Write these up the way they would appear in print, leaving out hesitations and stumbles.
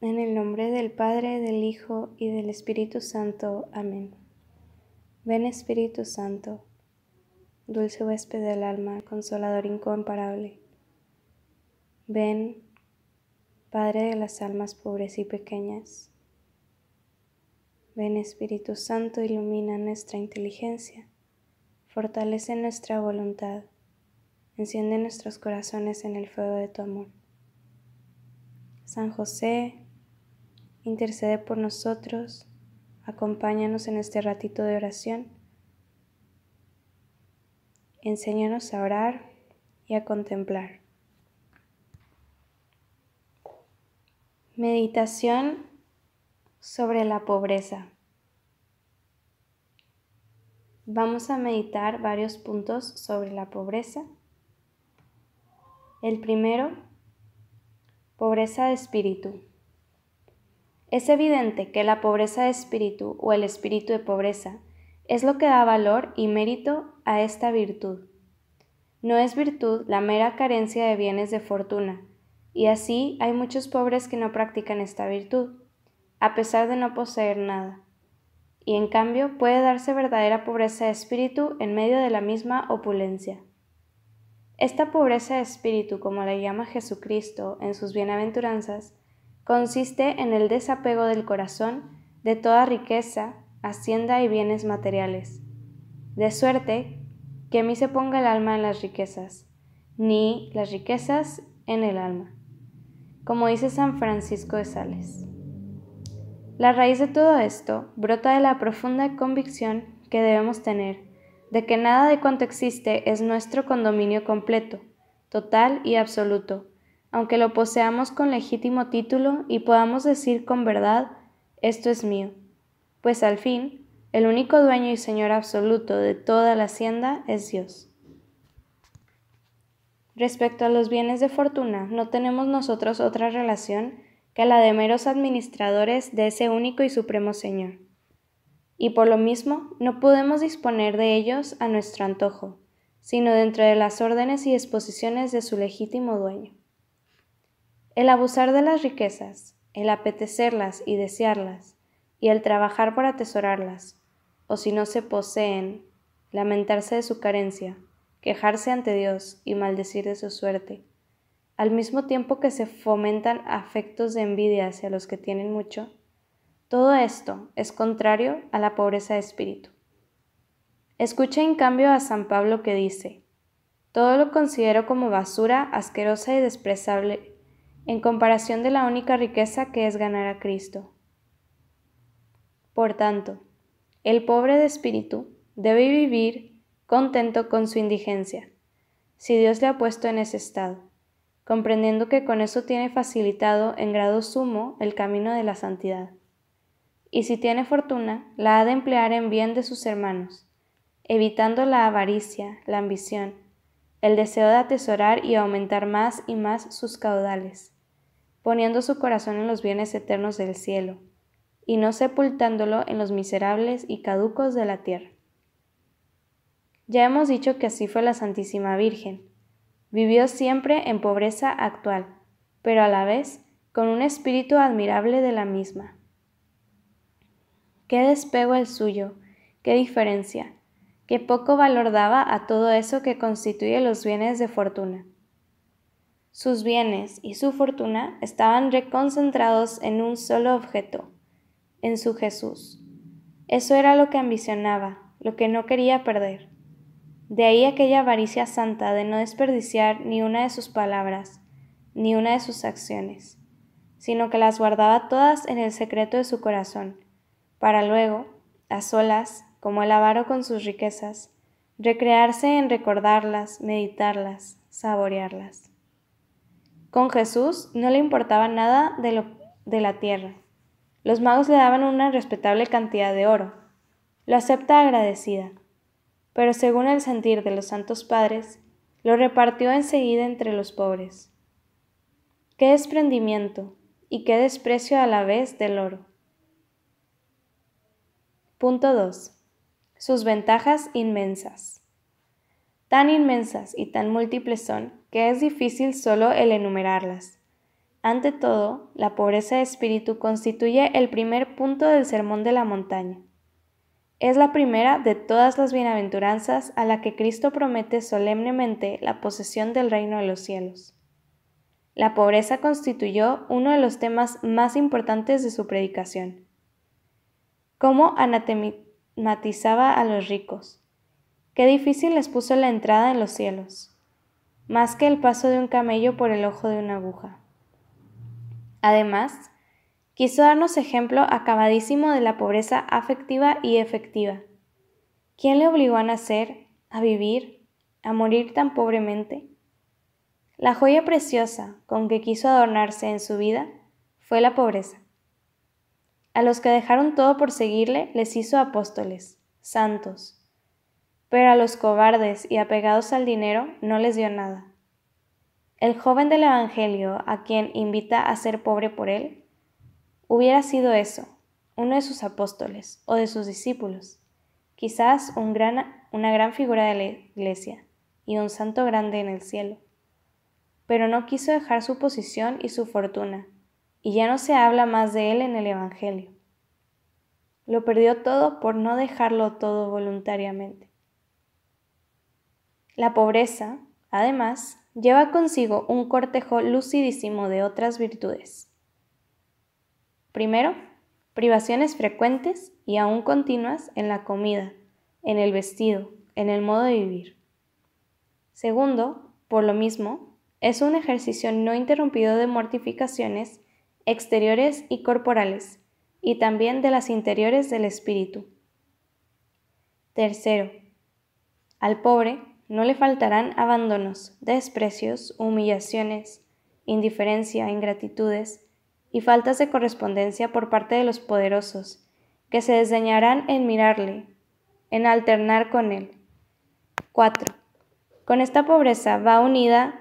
En el nombre del Padre, del Hijo y del Espíritu Santo. Amén. Ven Espíritu Santo, dulce huésped del alma, consolador incomparable. Ven, Padre de las almas pobres y pequeñas. Ven Espíritu Santo, ilumina nuestra inteligencia, fortalece nuestra voluntad, enciende nuestros corazones en el fuego de tu amor. San José, intercede por nosotros, acompáñanos en este ratito de oración. Enséñanos a orar y a contemplar. Meditación sobre la pobreza. Vamos a meditar varios puntos sobre la pobreza. El primero, pobreza de espíritu. Es evidente que la pobreza de espíritu o el espíritu de pobreza es lo que da valor y mérito a esta virtud. No es virtud la mera carencia de bienes de fortuna, y así hay muchos pobres que no practican esta virtud, a pesar de no poseer nada. Y en cambio puede darse verdadera pobreza de espíritu en medio de la misma opulencia. Esta pobreza de espíritu, como la llama Jesucristo en sus bienaventuranzas, consiste en el desapego del corazón de toda riqueza, hacienda y bienes materiales, de suerte que ni se ponga el alma en las riquezas, ni las riquezas en el alma, como dice San Francisco de Sales. La raíz de todo esto brota de la profunda convicción que debemos tener de que nada de cuanto existe es nuestro con dominio completo, total y absoluto, aunque lo poseamos con legítimo título y podamos decir con verdad, esto es mío, pues al fin, el único dueño y señor absoluto de toda la hacienda es Dios. Respecto a los bienes de fortuna, no tenemos nosotros otra relación que la de meros administradores de ese único y supremo Señor. Y por lo mismo no podemos disponer de ellos a nuestro antojo, sino dentro de las órdenes y disposiciones de su legítimo dueño. El abusar de las riquezas, el apetecerlas y desearlas, y el trabajar por atesorarlas, o si no se poseen, lamentarse de su carencia, quejarse ante Dios y maldecir de su suerte, al mismo tiempo que se fomentan afectos de envidia hacia los que tienen mucho, todo esto es contrario a la pobreza de espíritu. Escucha en cambio a San Pablo que dice: todo lo considero como basura asquerosa y despreciable en comparación de la única riqueza que es ganar a Cristo. Por tanto, el pobre de espíritu debe vivir contento con su indigencia, si Dios le ha puesto en ese estado, comprendiendo que con eso tiene facilitado en grado sumo el camino de la santidad. Y si tiene fortuna, la ha de emplear en bien de sus hermanos, evitando la avaricia, la ambición, el deseo de atesorar y aumentar más y más sus caudales, poniendo su corazón en los bienes eternos del cielo, y no sepultándolo en los miserables y caducos de la tierra. Ya hemos dicho que así fue la Santísima Virgen. Vivió siempre en pobreza actual, pero a la vez con un espíritu admirable de la misma. Qué despego el suyo, qué diferencia, qué poco valor daba a todo eso que constituye los bienes de fortuna. Sus bienes y su fortuna estaban reconcentrados en un solo objeto, en su Jesús. Eso era lo que ambicionaba, lo que no quería perder. De ahí aquella avaricia santa de no desperdiciar ni una de sus palabras, ni una de sus acciones, sino que las guardaba todas en el secreto de su corazón, para luego, a solas, como el avaro con sus riquezas, recrearse en recordarlas, meditarlas, saborearlas. Con Jesús no le importaba nada de la tierra. Los magos le daban una respetable cantidad de oro. Lo acepta agradecida, pero según el sentir de los santos padres, lo repartió enseguida entre los pobres. ¡Qué desprendimiento y qué desprecio a la vez del oro! Punto 2. Sus ventajas inmensas. Tan inmensas y tan múltiples son que es difícil solo el enumerarlas. Ante todo, la pobreza de espíritu constituye el primer punto del Sermón de la Montaña. Es la primera de todas las bienaventuranzas a la que Cristo promete solemnemente la posesión del reino de los cielos. La pobreza constituyó uno de los temas más importantes de su predicación. Cómo anatematizaba a los ricos. Qué difícil les puso la entrada en los cielos, más que el paso de un camello por el ojo de una aguja. Además, quiso darnos ejemplo acabadísimo de la pobreza afectiva y efectiva. ¿Quién le obligó a nacer, a vivir, a morir tan pobremente? La joya preciosa con que quiso adornarse en su vida fue la pobreza. A los que dejaron todo por seguirle les hizo apóstoles, santos, pero a los cobardes y apegados al dinero no les dio nada. El joven del Evangelio, a quien invita a ser pobre por él, hubiera sido eso, uno de sus apóstoles o de sus discípulos, quizás una gran figura de la Iglesia y un santo grande en el cielo. Pero no quiso dejar su posición y su fortuna, y ya no se habla más de él en el Evangelio. Lo perdió todo por no dejarlo todo voluntariamente. La pobreza, además, lleva consigo un cortejo lucidísimo de otras virtudes. Primero, privaciones frecuentes y aún continuas en la comida, en el vestido, en el modo de vivir. Segundo, por lo mismo, es un ejercicio no interrumpido de mortificaciones exteriores y corporales, y también de las interiores del espíritu. Tercero, al pobre no le faltarán abandonos, desprecios, humillaciones, indiferencia, ingratitudes y faltas de correspondencia por parte de los poderosos, que se desdeñarán en mirarle, en alternar con él. 4. Con esta pobreza va unida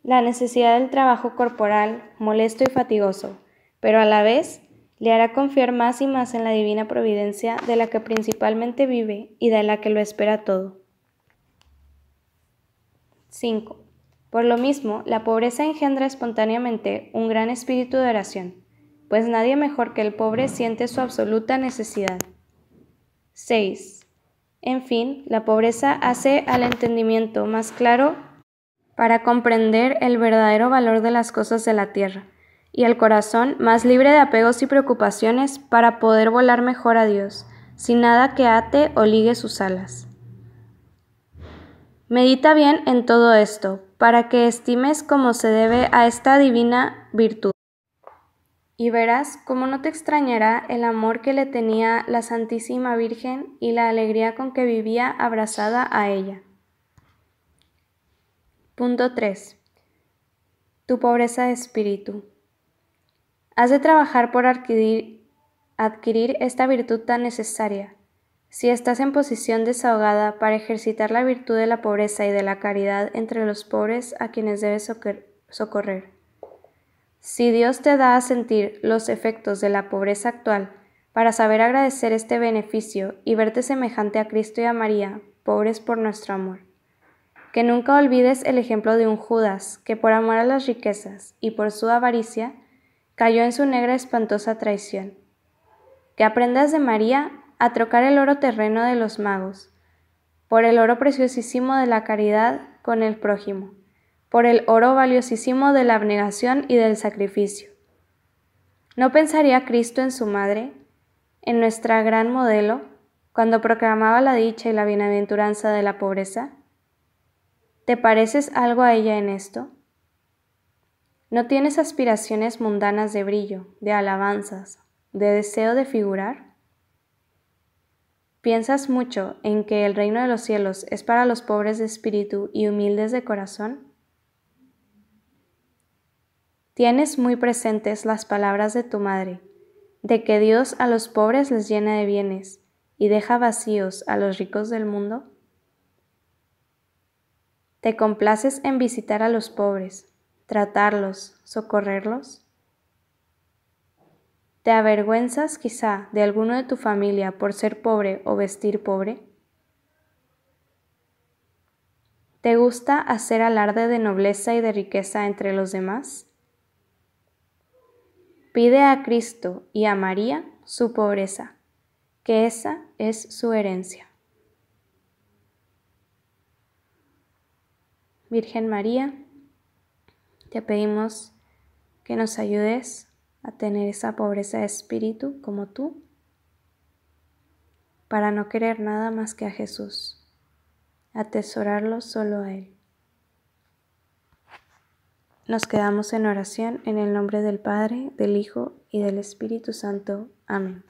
la necesidad del trabajo corporal, molesto y fatigoso, pero a la vez le hará confiar más y más en la divina providencia de la que principalmente vive y de la que lo espera todo. 5. Por lo mismo, la pobreza engendra espontáneamente un gran espíritu de oración, pues nadie mejor que el pobre siente su absoluta necesidad. 6. En fin, la pobreza hace al entendimiento más claro para comprender el verdadero valor de las cosas de la tierra, y el corazón más libre de apegos y preocupaciones para poder volar mejor a Dios, sin nada que ate o ligue sus alas. Medita bien en todo esto, para que estimes como se debe a esta divina virtud. Y verás cómo no te extrañará el amor que le tenía la Santísima Virgen y la alegría con que vivía abrazada a ella. Punto 3. Tu pobreza de espíritu. Has de trabajar por adquirir esta virtud tan necesaria. Si estás en posición desahogada para ejercitar la virtud de la pobreza y de la caridad entre los pobres a quienes debes socorrer. Si Dios te da a sentir los efectos de la pobreza actual para saber agradecer este beneficio y verte semejante a Cristo y a María, pobres por nuestro amor. Que nunca olvides el ejemplo de un Judas que por amor a las riquezas y por su avaricia cayó en su negra espantosa traición. Que aprendas de María a trocar el oro terreno de los magos por el oro preciosísimo de la caridad con el prójimo, por el oro valiosísimo de la abnegación y del sacrificio. ¿No pensaría Cristo en su madre, en nuestra gran modelo, cuando proclamaba la dicha y la bienaventuranza de la pobreza? ¿Te pareces algo a ella en esto? ¿No tienes aspiraciones mundanas de brillo, de alabanzas, de deseo de figurar? ¿Piensas mucho en que el reino de los cielos es para los pobres de espíritu y humildes de corazón? ¿Tienes muy presentes las palabras de tu madre, de que Dios a los pobres les llena de bienes y deja vacíos a los ricos del mundo? ¿Te complaces en visitar a los pobres, tratarlos, socorrerlos? ¿Te avergüenzas quizá de alguno de tu familia por ser pobre o vestir pobre? ¿Te gusta hacer alarde de nobleza y de riqueza entre los demás? Pide a Cristo y a María su pobreza, que esa es su herencia. Virgen María, te pedimos que nos ayudes a tener esa pobreza de espíritu como tú, para no querer nada más que a Jesús, atesorarlo solo a Él. Nos quedamos en oración en el nombre del Padre, del Hijo y del Espíritu Santo. Amén.